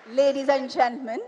Ladies and gentlemen,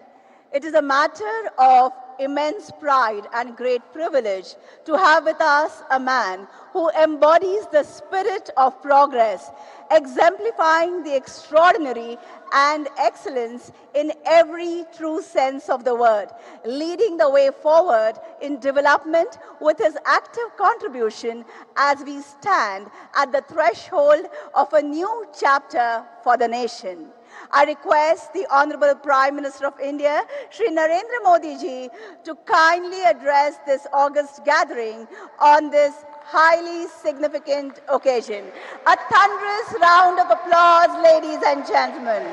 it is a matter of immense pride and great privilege to have with us a man who embodies the spirit of progress, exemplifying the extraordinary and excellence in every true sense of the word, leading the way forward in development with his active contribution as we stand at the threshold of a new chapter for the nation. I request the Honorable Prime Minister of India, Shri Narendra Modi ji, to kindly address this august gathering on this highly significant occasion. A thunderous round of applause, ladies and gentlemen.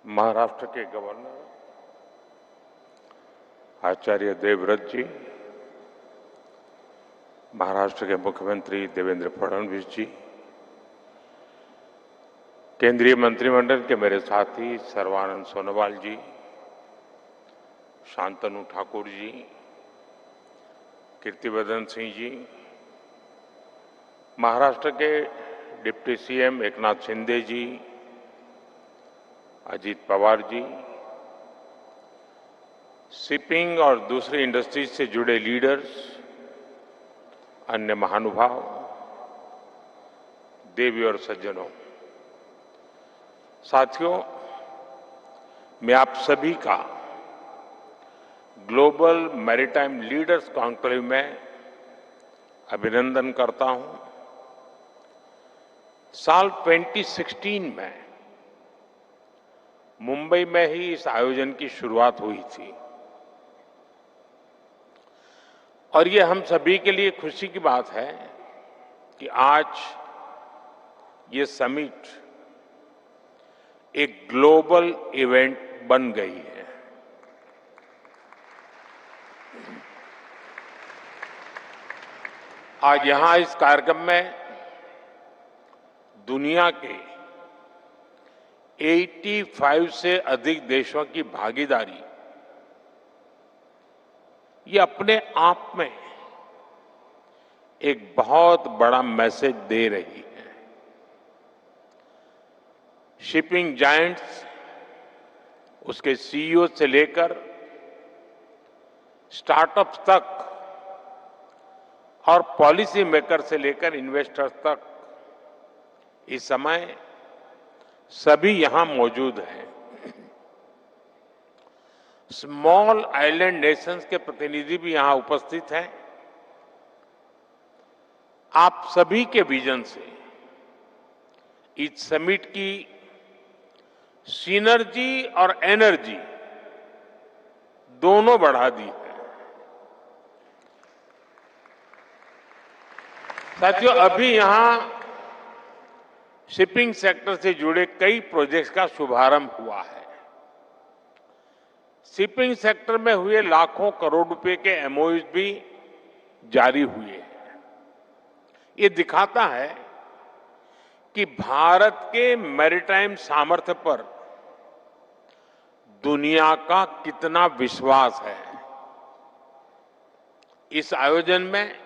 Maharashtra के governor Acharya Devvrat जी, महाराष्ट्र के मुख्यमंत्री देवेंद्र फडणवीस जी, केंद्रीय मंत्रिमंडल के मेरे साथी सर्बानंद सोनोवाल जी, शांतनु ठाकुर जी, कीर्तिवर्धन सिंह जी, महाराष्ट्र के deputy CM Eknath Shinde जी, Ajit Pawar ji, shipping और दूसरी इंडस्ट्रीज से जुड़े लीडर्स, अन्य महानुभाव, देवी और सज्जनों, साथियों, मैं आप सभी का ग्लोबल मैरीटाइम लीडर्स कॉन्क्लेव में अभिनंदन करता हूं। साल 2016 में मुंबई में ही इस आयोजन की शुरुआत हुई थी और ये हम सभी के लिए खुशी की बात है कि आज ये समिट एक ग्लोबल इवेंट बन गई है। आज यहां इस कार्यक्रम में दुनिया के 85 से अधिक देशों की भागीदारी ये अपने आप में एक बहुत बड़ा मैसेज दे रही है। शिपिंग जायंट्स, उसके सीईओ से लेकर स्टार्टअप्स तक और पॉलिसी मेकर से लेकर इन्वेस्टर्स तक इस समय सभी यहां मौजूद हैं। स्मॉल आइलैंड नेशंस के प्रतिनिधि भी यहां उपस्थित हैं। आप सभी के विजन से इस समिट की सिनर्जी और एनर्जी दोनों बढ़ा दी है। साथियों, अभी यहां शिपिंग सेक्टर से जुड़े कई प्रोजेक्ट्स का शुभारंभ हुआ है। शिपिंग सेक्टर में हुए लाखों करोड़ रुपए के एमओयूज भी जारी हुए हैं। ये दिखाता है कि भारत के मैरीटाइम सामर्थ्य पर दुनिया का कितना विश्वास है। इस आयोजन में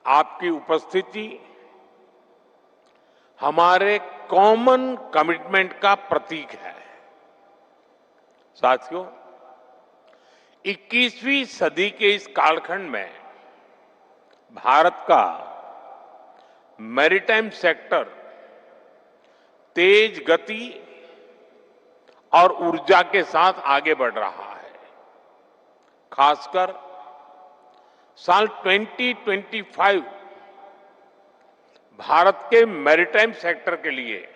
आपकी उपस्थिति हमारे कॉमन कमिटमेंट का प्रतीक है। साथियों, 21वीं सदी के इस कालखंड में भारत का मैरीटाइम सेक्टर तेज गति और ऊर्जा के साथ आगे बढ़ रहा है। खासकर साल 2025 भारत के मैरीटाइम सेक्टर के लिए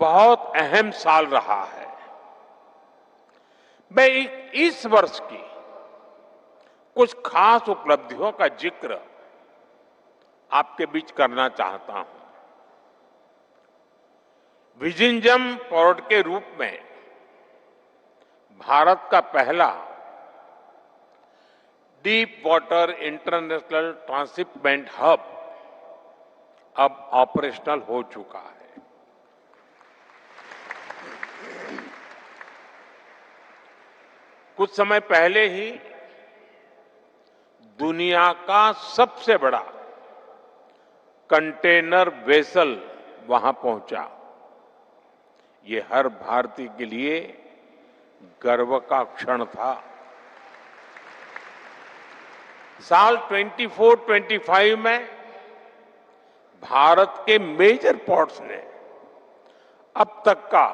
बहुत अहम साल रहा है। मैं इस वर्ष की कुछ खास उपलब्धियों का जिक्र आपके बीच करना चाहता हूं। विजिंजम पोर्ट के रूप में भारत का पहला deep water international transshipment hub अब ऑपरेशनल हो चुका है। कुछ समय पहले ही दुनिया का सबसे बड़ा कंटेनर वेसल वहां पहुंचा। ये हर भारतीय के लिए गर्व का क्षण था। साल 24-25 में भारत के मेजर पोर्ट्स ने अब तक का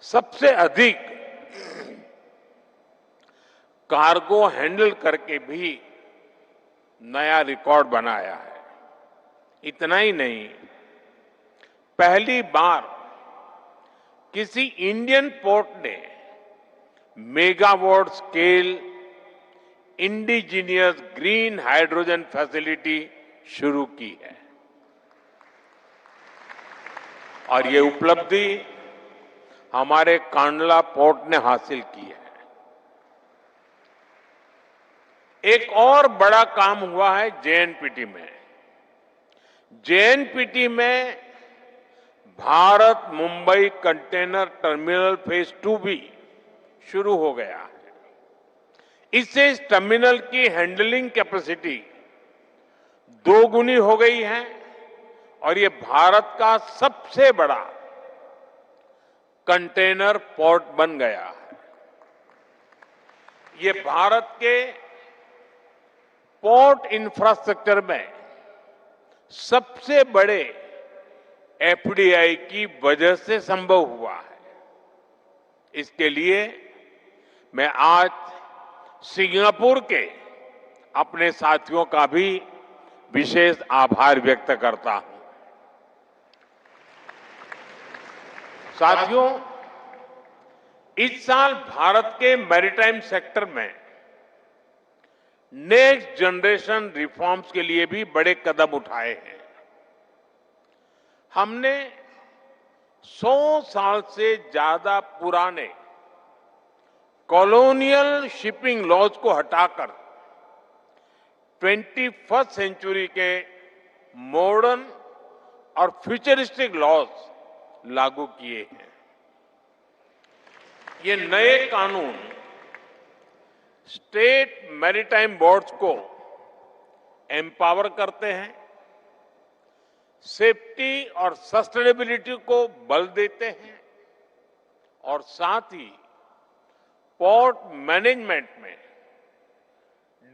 सबसे अधिक कार्गो हैंडल करके भी नया रिकॉर्ड बनाया है। इतना ही नहीं, पहली बार किसी इंडियन पोर्ट ने megawatt scale indigenous green hydrogen facility शुरू की है और ये उपलब्धि हमारे कांडला पोर्ट ने हासिल की है। एक और बड़ा काम हुआ है जेएनपीटी में। जेएनपीटी में Bharat Mumbai container terminal phase 2 भी शुरू हो गया है। इससे इस टर्मिनल की हैंडलिंग कैपेसिटी 2 गुनी हो गई है और ये भारत का सबसे बड़ा कंटेनर पोर्ट बन गया है। ये भारत के पोर्ट इंफ्रास्ट्रक्चर में सबसे बड़े एफडीआई की वजह से संभव हुआ है। इसके लिए मैं आज सिंगापुर के अपने साथियों का भी विशेष आभार व्यक्त करता हूं। साथियों, इस साल भारत के मैरीटाइम सेक्टर में नेक्स्ट जनरेशन रिफॉर्म्स के लिए भी बड़े कदम उठाए हैं। हमने 100 साल से ज्यादा पुराने कॉलोनियल शिपिंग लॉज को हटाकर 21st सेंचुरी के मॉडर्न और फ्यूचरिस्टिक लॉज लागू किए हैं। ये नए कानून स्टेट मैरीटाइम बोर्ड्स को एम्पावर करते हैं, सेफ्टी और सस्टेनेबिलिटी को बल देते हैं और साथ ही पोर्ट मैनेजमेंट में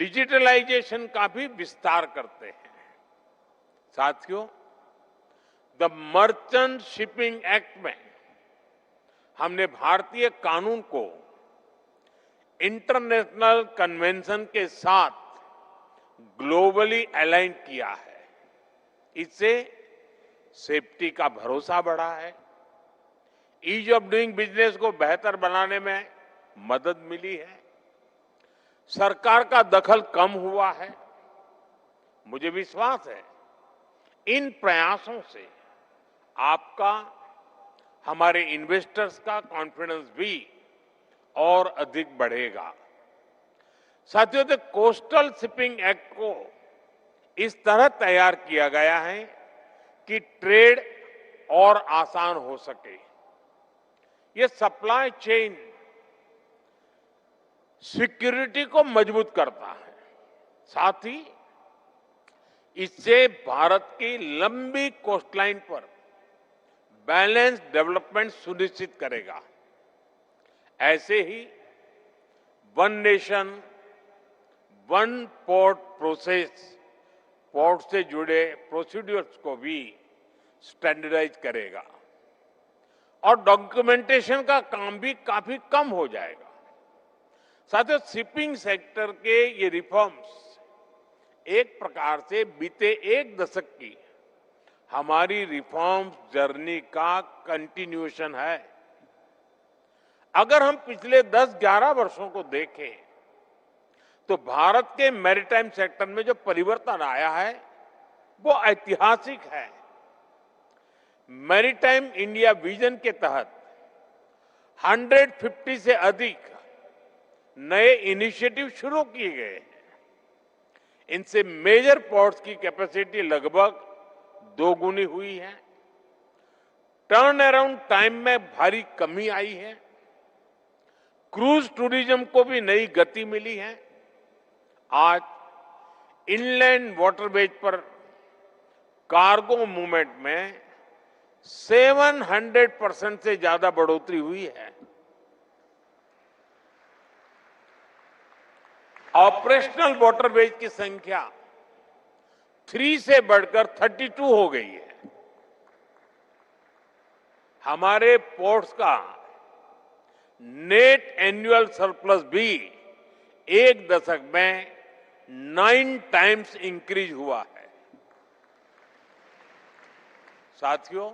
डिजिटलाइजेशन का भी विस्तार करते हैं। साथियों, द मर्चेंट शिपिंग एक्ट में हमने भारतीय कानून को इंटरनेशनल कन्वेंशन के साथ ग्लोबली अलाइन किया है। इससे सेफ्टी का भरोसा बढ़ा है, ईज ऑफ डूइंग बिजनेस को बेहतर बनाने में मदद मिली है, सरकार का दखल कम हुआ है। मुझे विश्वास है इन प्रयासों से आपका, हमारे इन्वेस्टर्स का कॉन्फिडेंस भी और अधिक बढ़ेगा। साथियों, द कोस्टल शिपिंग एक्ट को इस तरह तैयार किया गया है कि ट्रेड और आसान हो सके। ये सप्लाई चेन सिक्योरिटी को मजबूत करता है, साथ ही इससे भारत की लंबी कोस्टलाइन पर बैलेंस डेवलपमेंट सुनिश्चित करेगा। ऐसे ही one nation one port process port से जुड़े प्रोसीड्यूर्स को भी स्टैंडर्डाइज करेगा और डॉक्यूमेंटेशन का काम भी काफी कम हो जाएगा। साथियों, शिपिंग सेक्टर के ये रिफॉर्म्स एक प्रकार से बीते 1 दशक की हमारी रिफॉर्म्स जर्नी का कंटिन्यूएशन है। अगर हम पिछले 10-11 वर्षों को देखें तो भारत के मैरीटाइम सेक्टर में जो परिवर्तन आया है वो ऐतिहासिक है। मैरीटाइम इंडिया विजन के तहत 150 से अधिक नए इनिशिएटिव शुरू किए गए हैं। इनसे मेजर पोर्ट्स की कैपेसिटी लगभग 2 गुनी हुई है, टर्न अराउंड टाइम में भारी कमी आई है, क्रूज टूरिज्म को भी नई गति मिली है आज इनलैंड वाटरवेज पर कार्गो मूवमेंट में 700% से ज्यादा बढ़ोतरी हुई है। ऑपरेशनल वाटरवेज की संख्या 3 से बढ़कर 32 हो गई है। हमारे पोर्ट्स का नेट एनुअल सरप्लस भी एक दशक में 9 टाइम्स इंक्रीज हुआ है। साथियों,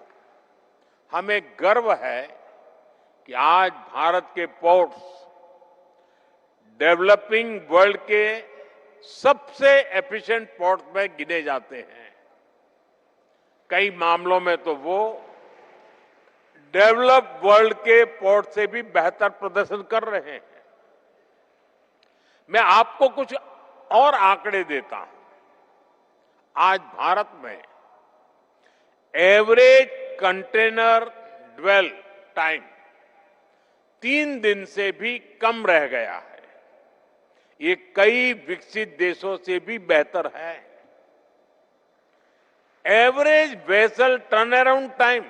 हमें गर्व है कि आज भारत के पोर्ट्स डेवलपिंग वर्ल्ड के सबसे एफिशिएंट पोर्ट्स में गिने जाते हैं। कई मामलों में तो वो डेवलप्ड वर्ल्ड के पोर्ट से भी बेहतर प्रदर्शन कर रहे हैं। मैं आपको कुछ और आंकड़े देता हूं। आज भारत में एवरेज कंटेनर ड्वेल टाइम 3 दिन से भी कम रह गया है। ये कई विकसित देशों से भी बेहतर है। Average vessel turn around time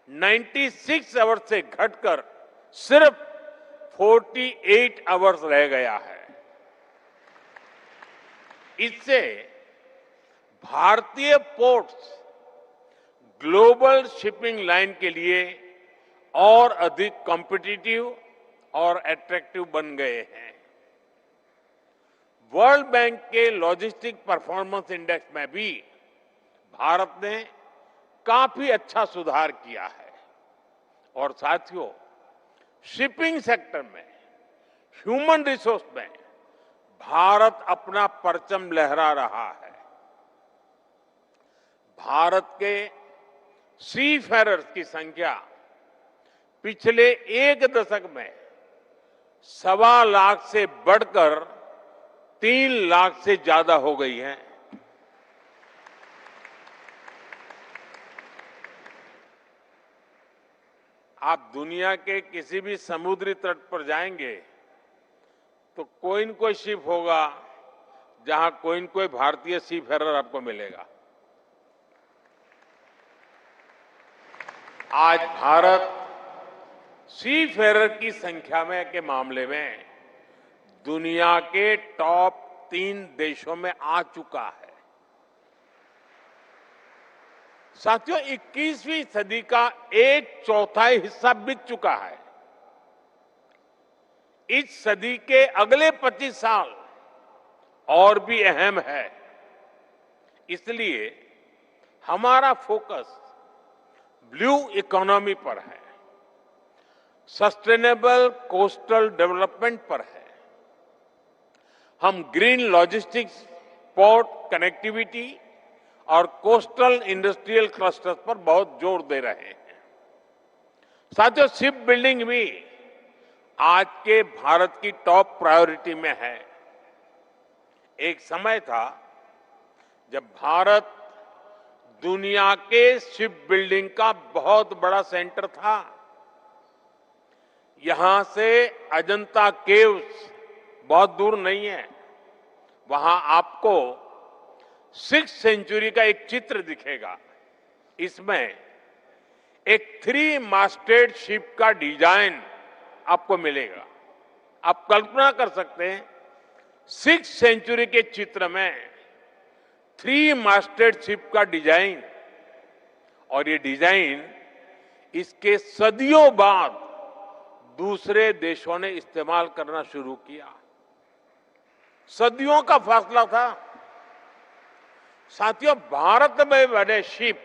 96 hours से घटकर सिर्फ 48 आवर्स रह गया है। इससे भारतीय पोर्ट्स ग्लोबल शिपिंग लाइन के लिए और अधिक कॉम्पिटिटिव और अट्रैक्टिव बन गए हैं। वर्ल्ड बैंक के लॉजिस्टिक परफॉर्मेंस इंडेक्स में भी भारत ने काफी अच्छा सुधार किया है। और साथियों, शिपिंग सेक्टर में ह्यूमन रिसोर्स में भारत अपना परचम लहरा रहा है। भारत के सीफेरर्स की संख्या पिछले एक दशक में 1.25 लाख से बढ़कर 3 लाख से ज्यादा हो गई है। आप दुनिया के किसी भी समुद्री तट पर जाएंगे तो कोई न कोई शिप होगा जहां कोई न कोई भारतीय सीफेरर आपको मिलेगा। आज भारत सीफेरर की संख्या में के मामले में दुनिया के टॉप 3 देशों में आ चुका है। साथियों, 21वीं सदी का 1/4 हिस्सा बीत चुका है। इस सदी के अगले 25 साल और भी अहम है। इसलिए हमारा फोकस ब्लू इकोनॉमी पर है, सस्टेनेबल कोस्टल डेवलपमेंट पर है। हम ग्रीन लॉजिस्टिक्स, पोर्ट कनेक्टिविटी और कोस्टल इंडस्ट्रियल क्लस्टर्स पर बहुत जोर दे रहे हैं। साथियों, शिप बिल्डिंग भी आज के भारत की टॉप प्रायोरिटी में है। एक समय था जब भारत दुनिया के शिप बिल्डिंग का बहुत बड़ा सेंटर था। यहां से अजंता केव्स बहुत दूर नहीं है। वहां आपको 6th सेंचुरी का एक चित्र दिखेगा। इसमें एक 3-मास्टेड शिप का डिजाइन आपको मिलेगा। आप कल्पना कर सकते हैं 6th सेंचुरी के चित्र में 3-मास्टेड शिप का डिजाइन, और ये डिजाइन इसके सदियों बाद दूसरे देशों ने इस्तेमाल करना शुरू किया। सदियों का फासला था। साथियों, भारत में बने शिप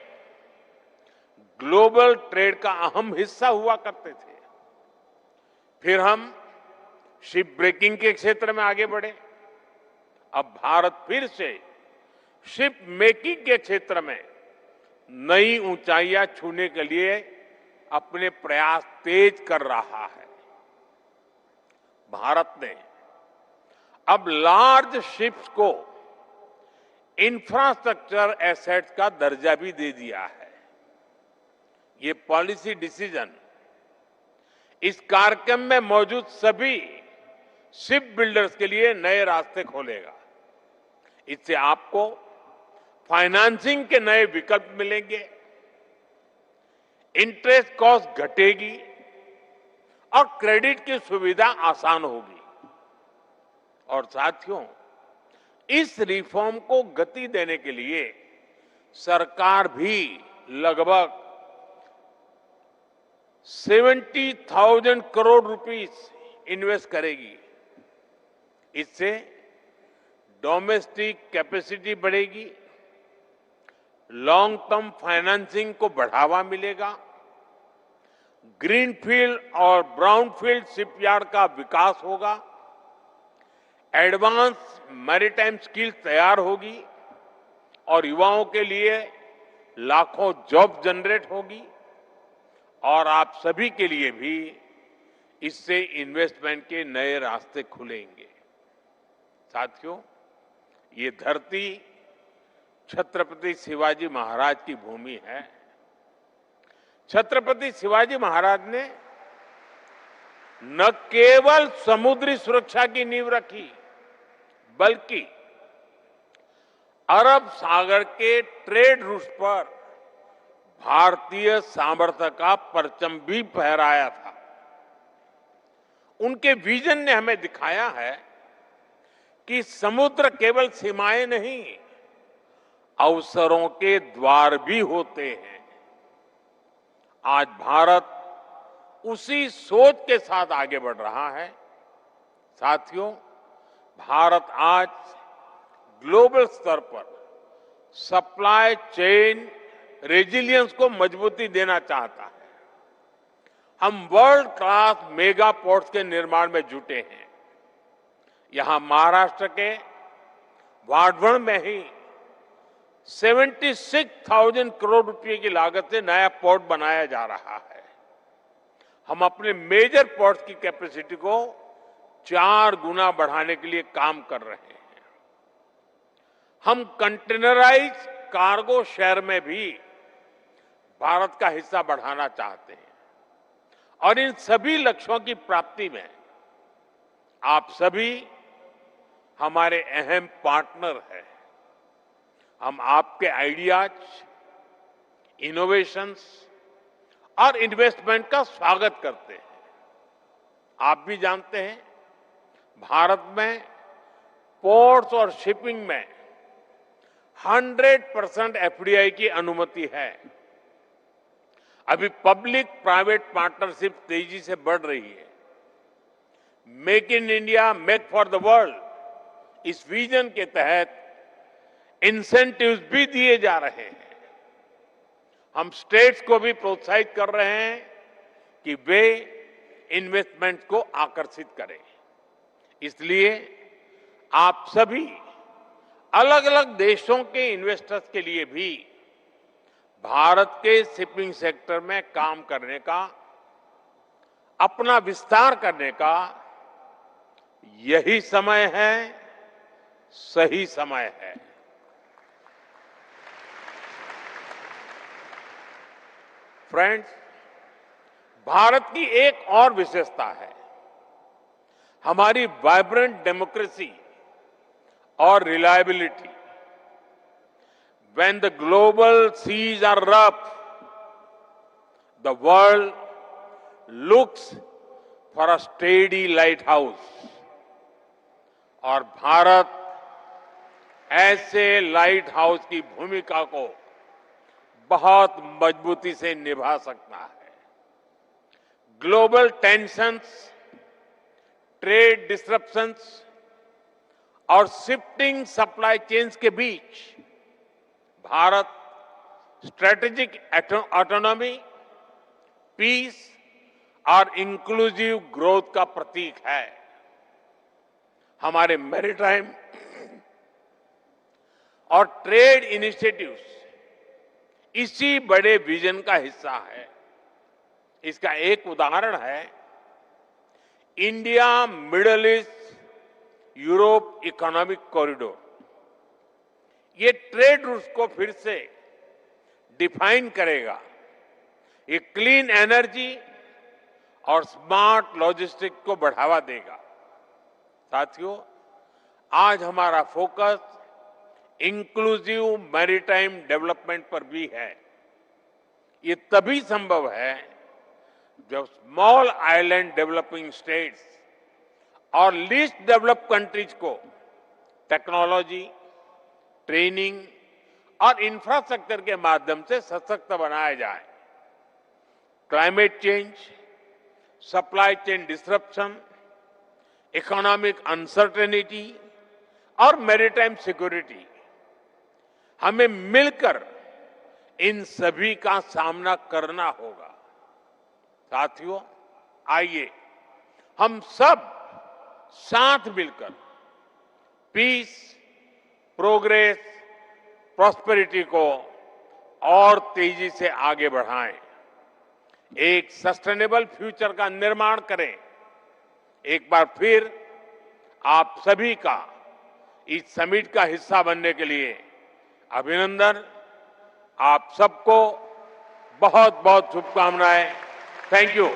ग्लोबल ट्रेड का अहम हिस्सा हुआ करते थे। फिर हम शिप ब्रेकिंग के क्षेत्र में आगे बढ़े। अब भारत फिर से शिप मेकिंग के क्षेत्र में नई ऊंचाइयां छूने के लिए अपने प्रयास तेज कर रहा है। भारत ने अब लार्ज शिप्स को इंफ्रास्ट्रक्चर एसेट्स का दर्जा भी दे दिया है। ये पॉलिसी डिसीजन इस कार्यक्रम में मौजूद सभी शिप बिल्डर्स के लिए नए रास्ते खोलेगा। इससे आपको फाइनेंसिंग के नए विकल्प मिलेंगे, इंटरेस्ट कॉस्ट घटेगी और क्रेडिट की सुविधा आसान होगी। और साथियों, इस रिफॉर्म को गति देने के लिए सरकार भी लगभग 70,000 करोड़ रुपीस इन्वेस्ट करेगी। इससे डोमेस्टिक कैपेसिटी बढ़ेगी, लॉन्ग टर्म फाइनेंसिंग को बढ़ावा मिलेगा, ग्रीनफील्ड और ब्राउनफील्ड शिपयार्ड का विकास होगा, एडवांस मैरीटाइम स्किल्स तैयार होगी और युवाओं के लिए लाखों जॉब जनरेट होगी और आप सभी के लिए भी इससे इन्वेस्टमेंट के नए रास्ते खुलेंगे। साथियों, ये धरती छत्रपति शिवाजी महाराज की भूमि है। छत्रपति शिवाजी महाराज ने न केवल समुद्री सुरक्षा की नींव रखी, बल्कि अरब सागर के ट्रेड रूट्स पर भारतीय सामर्थ्य का परचम भी फहराया था। उनके विजन ने हमें दिखाया है कि समुद्र केवल सीमाएं नहीं, अवसरों के द्वार भी होते हैं। आज भारत उसी सोच के साथ आगे बढ़ रहा है। साथियों, भारत आज ग्लोबल स्तर पर सप्लाई चेन रेजिलियंस को मजबूती देना चाहता है। हम वर्ल्ड क्लास मेगा पोर्ट्स के निर्माण में जुटे हैं। यहां महाराष्ट्र के वाढवण में ही 76,000 करोड़ रुपए की लागत से नया पोर्ट बनाया जा रहा है। हम अपने मेजर पोर्ट्स की कैपेसिटी को 4 गुना बढ़ाने के लिए काम कर रहे हैं। हम कंटेनराइज कार्गो शेयर में भी भारत का हिस्सा बढ़ाना चाहते हैं और इन सभी लक्ष्यों की प्राप्ति में आप सभी हमारे अहम पार्टनर हैं। हम आपके आइडियाज, इनोवेशंस और इन्वेस्टमेंट का स्वागत करते हैं। आप भी जानते हैं, भारत में पोर्ट्स और शिपिंग में 100% एफडीआई की अनुमति है। अभी पब्लिक प्राइवेट पार्टनरशिप तेजी से बढ़ रही है। Make in India, make for the world, इस विजन के तहत इंसेंटिव्स भी दिए जा रहे हैं। हम स्टेट्स को भी प्रोत्साहित कर रहे हैं कि वे इन्वेस्टमेंट को आकर्षित करें। इसलिए आप सभी अलग अलग देशों के इन्वेस्टर्स के लिए भी भारत के शिपिंग सेक्टर में काम करने का, अपना विस्तार करने का यही समय है, सही समय है। फ्रेंड्स, भारत की एक और विशेषता है, हमारी वाइब्रेंट डेमोक्रेसी और reliability. When the global seas are rough, the world looks for a steady lighthouse. और भारत ऐसे लाइट हाउस की भूमिका को बहुत मजबूती से निभा सकता है। ग्लोबल टेंशंस, ट्रेड डिसरप्शंस और शिफ्टिंग सप्लाई चेन्स के बीच भारत स्ट्रेटेजिक ऑटोनॉमी, पीस और इंक्लूसिव ग्रोथ का प्रतीक है। हमारे मैरीटाइम और ट्रेड इनिशिएटिव्स इसी बड़े विजन का हिस्सा है। इसका एक उदाहरण है India middle east Europe economic corridor. ये ट्रेड रूट्स को फिर से डिफाइन करेगा। ये क्लीन एनर्जी और स्मार्ट लॉजिस्टिक्स को बढ़ावा देगा। साथियों, आज हमारा फोकस इंक्लूसिव मैरीटाइम डेवलपमेंट पर भी है। ये तभी संभव है जब स्मॉल आइलैंड डेवलपिंग स्टेट्स और लीस्ट डेवलप्ड कंट्रीज को टेक्नोलॉजी, ट्रेनिंग और इंफ्रास्ट्रक्चर के माध्यम से सशक्त बनाया जाए। Climate change, supply chain disruption, economic uncertainty और मैरीटाइम सिक्योरिटी, हमें मिलकर इन सभी का सामना करना होगा। साथियों, आइए हम सब साथ मिलकर पीस, प्रोग्रेस, प्रॉस्पेरिटी को और तेजी से आगे बढ़ाएं। एक सस्टेनेबल फ्यूचर का निर्माण करें। एक बार फिर आप सभी का इस समिट का हिस्सा बनने के लिए अभिनंदन। आप सबको बहुत बहुत शुभकामनाएं। Thank you.